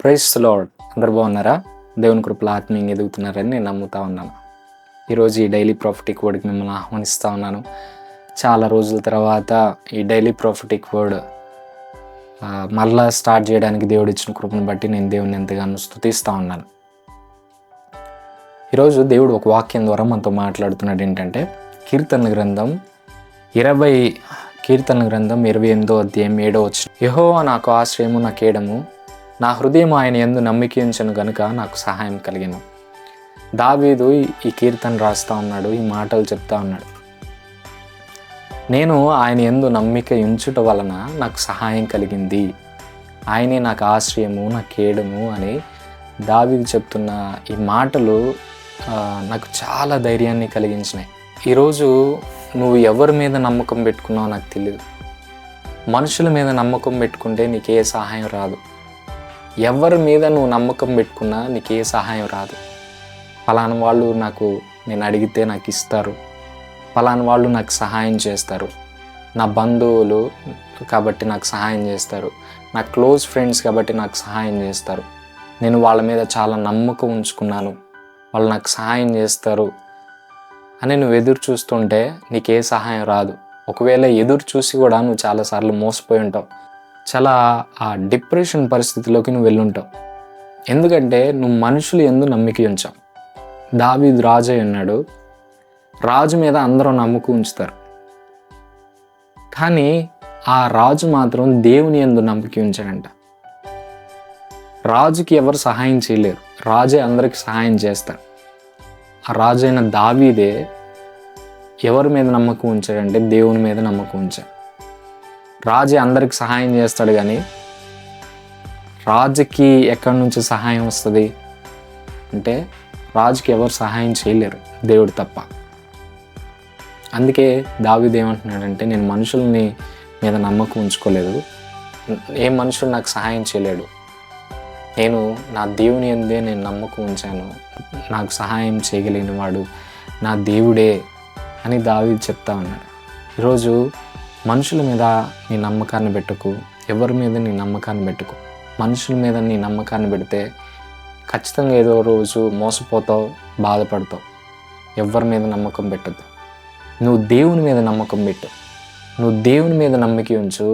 Praise the lord. అందరు బాగున్నారా? దేవుని కృపలో ఆత్మీయంగా ఎదుగుతున్నారని నేను నమ్ముతా ఉన్నాను. ఈరోజు ఈ డైలీ ప్రాఫిటిక్ వర్డ్కి మిమ్మల్ని ఆహ్వానిస్తూ ఉన్నాను. చాలా రోజుల తర్వాత ఈ డైలీ ప్రాఫిటిక్ వర్డ్ మళ్ళా స్టార్ట్ చేయడానికి దేవుడు ఇచ్చిన కృపను బట్టి నేను దేవుని ఎంతగానో స్తుతిస్తూ ఉన్నాను. ఈరోజు దేవుడు ఒక వాక్యం ద్వారా మనతో మాట్లాడుతున్నాడు. ఏంటంటే కీర్తనల గ్రంథం 28వ అధ్యాయం 7వ వచనం. యెహోవా నాకు ఆశ్రయము, నా కేడము, నా హృదయం ఆయన యందు నమ్మిక ఉంచెను గనుక నాకు సహాయం కలిగెను. దావీదు ఈ కీర్తన రాస్తూ ఉన్నాడు, ఈ మాటలు చెప్తా ఉన్నాడు. నేను ఆయన యందు నమ్మిక ఉంచుట వలన నాకు సహాయం కలిగింది, ఆయనే నాకు ఆశ్రయము, నా కేడము అని దావీదు చెప్తున్న ఈ మాటలు నాకు చాలా ధైర్యాన్ని కలిగించినాయి. ఈరోజు నువ్వు ఎవరి మీద నమ్మకం పెట్టుకున్నావో నాకు తెలియదు. మనుషుల మీద నమ్మకం పెట్టుకుంటే నీకే సహాయం రాదు. ఎవరి మీద నువ్వు నమ్మకం పెట్టుకున్నా నీకే సహాయం రాదు. ఫలానా వాళ్ళు నేను అడిగితే నాకు ఇస్తారు, ఫలానా వాళ్ళు నాకు సహాయం చేస్తారు, నా బంధువులు కాబట్టి నాకు సహాయం చేస్తారు, నా క్లోజ్ ఫ్రెండ్స్ కాబట్టి నాకు సహాయం చేస్తారు, నేను వాళ్ళ మీద చాలా నమ్మకం ఉంచుకున్నాను, వాళ్ళు నాకు సహాయం చేస్తారు అని నువ్వు ఎదురు చూస్తుంటే నీకే సహాయం రాదు. ఒకవేళ ఎదురు చూసి కూడా నువ్వు చాలాసార్లు మోసపోయి ఉంటావు. చాలా ఆ డిప్రెషన్ పరిస్థితిలోకి నువ్వు వెళ్ళుంటావు. ఎందుకంటే నువ్వు మనుషులు యందు నమ్మిక ఉంచావు. దావీదు రాజు అన్నాడు, రాజు మీద అందరూ నమ్మకం ఉంచుతారు, కానీ ఆ రాజు మాత్రం దేవుని యందు నమ్మకం ఉంచాడంట. రాజుకి ఎవరు సహాయం చేయలేరు, రాజే అందరికి సహాయం చేస్తారు. ఆ రాజు అయిన దావీదే ఎవరి మీద నమ్మకం ఉంచాడంటే దేవుని మీద నమ్మకం ఉంచాడు. రాజే అందరికి సహాయం చేస్తాడు, కానీ రాజుకి ఎక్కడి నుంచి సహాయం వస్తుంది అంటే రాజుకి ఎవరు సహాయం చేయలేరు, దేవుడు తప్ప. అందుకే దావీదు ఏమంటున్నాడంటే, నేను మనుషుల్ని మీద నమ్మకం ఉంచుకోలేదు, ఏ మనుషులు నాకు సహాయం చేయలేడు, నేను నా దేవుని యందే నేను నమ్మకం ఉంచాను, నాకు సహాయం చేయగలిగిన వాడు నా దేవుడే అని దావీదు చెప్తా ఉన్నాడు. ఈరోజు మనుషుల మీద నీ నమ్మకాన్ని పెట్టకు, ఎవరి మీద నీ నమ్మకాన్ని పెట్టకు. మనుషుల మీద నీ నమ్మకాన్ని పెడితే ఖచ్చితంగా ఏదో రోజు మోసపోతావు, బాధపడతావు. ఎవరి మీద నమ్మకం పెట్టద్దు, నువ్వు దేవుని మీద నమ్మకం పెట్టు. నువ్వు దేవుని మీద నమ్మకం ఉంచు,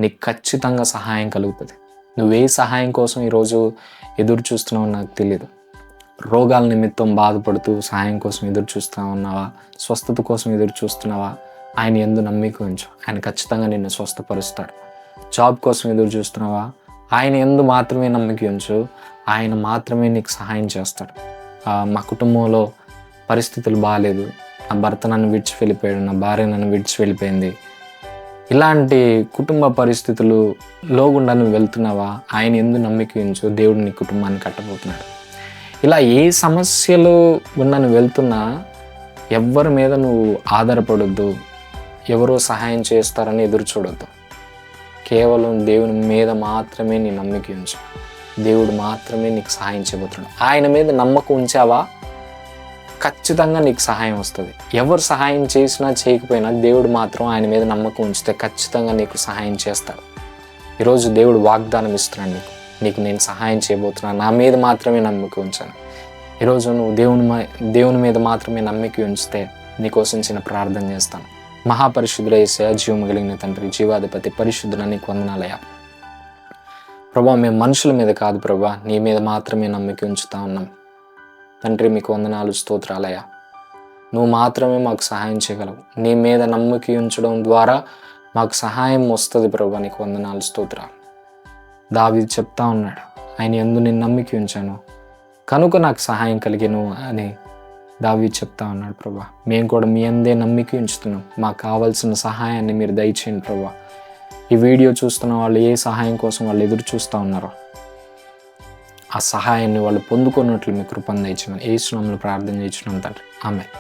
నీకు ఖచ్చితంగా సహాయం కలుగుతుంది. నువ్వే సహాయం కోసం ఈరోజు ఎదురు చూస్తున్నావు నాకు తెలియదు. రోగాల నిమిత్తం బాధపడుతూ సహాయం కోసం ఎదురు చూస్తూ ఉన్నావా? స్వస్థత కోసం ఎదురు చూస్తున్నావా? ఆయన యందు నమ్మిక ఉంచు, ఆయన ఖచ్చితంగా నిన్ను స్వస్థపరుస్తాడు. జాబ్ కోసం ఎదురు చూస్తున్నావా? ఆయన యందు మాత్రమే నమ్మిక ఉంచు, ఆయన మాత్రమే నీకు సహాయం చేస్తాడు. మా కుటుంబంలో పరిస్థితులు బాగాలేదు, నా భర్త నన్ను విడిచి వెళ్ళిపోయాడు, నా భార్య నన్ను విడిచి వెళ్ళిపోయింది, ఇలాంటి కుటుంబ పరిస్థితుల్లో గుండా నువ్వు వెళ్తున్నావా? ఆయన యందు నమ్మిక ఉంచు, దేవుడు నీ కుటుంబాన్ని కట్టబోతున్నాడు. ఇలా ఏ సమస్యలు గుండా నువ్వు వెళ్తున్నా ఎవరి మీద నువ్వు ఆధారపడొద్దు, ఎవరో సహాయం చేస్తారని ఎదురు చూడొద్దు. కేవలం దేవుని మీద మాత్రమే నీ నమ్మిక ఉంచు, దేవుడు మాత్రమే నీకు సహాయం చేయబోతున్నాడు. ఆయన మీద నమ్మకం ఉంచావా ఖచ్చితంగా నీకు సహాయం వస్తుంది. ఎవరు సహాయం చేసినా చేయకపోయినా దేవుడు మాత్రం ఆయన మీద నమ్మకం ఉంచితే ఖచ్చితంగా నీకు సహాయం చేస్తాడు. ఈరోజు దేవుడు వాగ్దానం ఇస్తున్నాడు, నీకు నేను సహాయం చేయబోతున్నాను, నా మీద మాత్రమే నమ్మకం ఉంచాను. ఈరోజు నువ్వు దేవుని మీద మాత్రమే నమ్మకం ఉంచితే నీకోసం చిన్న ప్రార్థన చేస్తాను. మహాపరిశుద్ధుడ యేసయ్యా, జీవము కలిగిన తండ్రి, జీవాధిపతి, పరిశుద్ధుడ, నీకు వందనాలయ్యా. ప్రభా, మేము మనుషుల మీద కాదు ప్రభా, నీ మీద మాత్రమే నమ్మకం ఉంచుతా ఉన్నాం తండ్రి. మీకు వందనాలు, స్తోత్రాలయ్యా. నువ్వు మాత్రమే మాకు సహాయం చేయగలవు. నీ మీద నమ్మకం ఉంచడం ద్వారా మాకు సహాయం వస్తుంది ప్రభా. నీకు వందనాలు, స్తోత్రాలు. దావీదు చెప్తా ఉన్నాడు, ఆయన యందు నేను నమ్మిక ఉంచాను కనుక నాకు సహాయం కలిగెను అని దావీదు చెప్తా ఉన్నాడు. ప్రభా, మేము కూడా మీ అందే నమ్మిక ఉంచుతున్నాం, మాకు కావాల్సిన సహాయాన్ని మీరు దయచేయండి ప్రభా. ఈ వీడియో చూస్తున్న వాళ్ళు ఏ సహాయం కోసం వాళ్ళు ఎదురు చూస్తూ ఉన్నారో ఆ సహాయాన్ని వాళ్ళు పొందుకున్నట్లు మీ కృపను దయచేయమని యేసు నామములో ప్రార్థన చేయించున్నాం తండ్రి, ఆమేన్.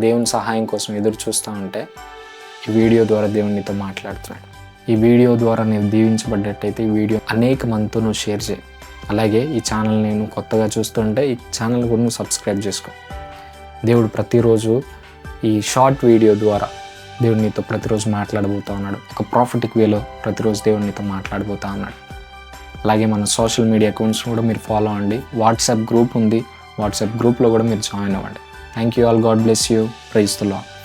దేవుని సహాయం కోసం ఎదురు చూస్తూ ఉంటే ఈ వీడియో ద్వారా దేవుడు నీతో మాట్లాడుతున్నాడు. ఈ వీడియో ద్వారా నేను దీవించబడ్డట్టయితే ఈ వీడియో అనేక మందితో నువ్వు షేర్ చేయి. అలాగే ఈ ఛానల్ నేను కొత్తగా చూస్తుంటే ఈ ఛానల్ కూడా నువ్వు సబ్స్క్రైబ్ చేసుకో. దేవుడు ప్రతిరోజు ఈ షార్ట్ వీడియో ద్వారా దేవుడు నీతో ప్రతిరోజు మాట్లాడబోతూ ఉన్నాడు. ఒక ప్రాఫిటిక్ వేలో ప్రతిరోజు దేవుడు నీతో మాట్లాడబోతూ ఉన్నాడు. అలాగే మన సోషల్ మీడియా అకౌంట్స్ కూడా మీరు ఫాలో అవ్వండి. వాట్సాప్ గ్రూప్ ఉంది, వాట్సాప్ గ్రూప్లో కూడా మీరు జాయిన్ అవ్వండి. Thank you all. God bless you. Praise the lord.